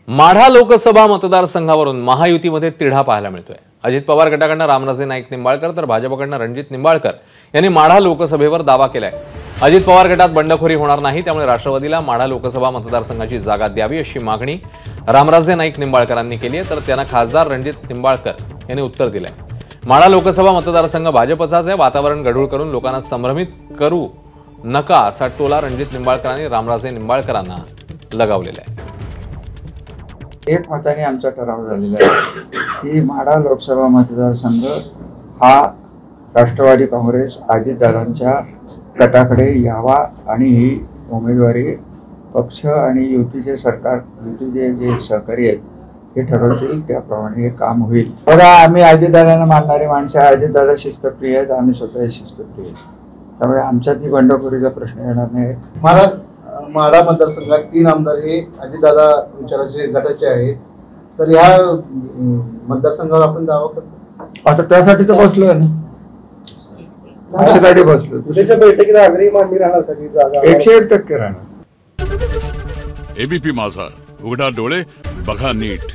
माढा लोकसभा मतदारसंघावरून महायुतीमध्ये तिढा पाहायला मिळतोय। अजित पवार गटाकडून रामराजे नाईक निंबाळकर तर भाजपकडून रणजित निंबाळकर यांनी माढा लोकसभेवर दावा केलाय। अजित पवार गटात बंडखोरी होणार नाही, त्यामुळे राष्ट्रवादीला माढा लोकसभा मतदारसंघाची जागा द्यावी अशी मागणी रामराजे नाईक निंबाळकरांनी केली आहे, तर त्यांना खासदार रणजित निंबाळकर यांनी उत्तर दिलंय। माढा लोकसभा मतदारसंघ भाजपचाच आहे, वातावरण गढूळ करून लोकांना संभ्रमित करू नका असा टोला रणजित निंबाळकरांनी रामराजे निंबाळकरांना लगावलेला आहे। एक मताने आमचा ठराव झालेला आहे की माढा लोकसभा मतदारसंघ हा राष्ट्रवादी काँग्रेस अजितदादांच्या गटाकडे यावा आणि ही उमेदवारी पक्ष आणि युतीचे सरकार युतीचे जे सहकारी आहेत हे ठरवतील, त्याप्रमाणे हे काम होईल। बघा, आम्ही अजितदादांना मानणारी माणसं, अजितदादा शिस्तप्रिय आहेत, आम्ही स्वतः शिस्तप्रिय आहेत, त्यामुळे आमच्यात ही बंडखोरीचा प्रश्न येणार नाही। माढा मतदारसंघात 3 आमदार हे अजितदादा विचाराचे गटाचे आहेत, तर या मतदारसंघावर आपण दावा करतो। आता त्यासाठी तर बसलोय ना, त्यासाठी बसलो। त्याच्या बैठकीत आग्रही मांडणी राहणार का की जागा? 101% राहणार। एबीपी माझा, उघडा डोळे बघा नीट।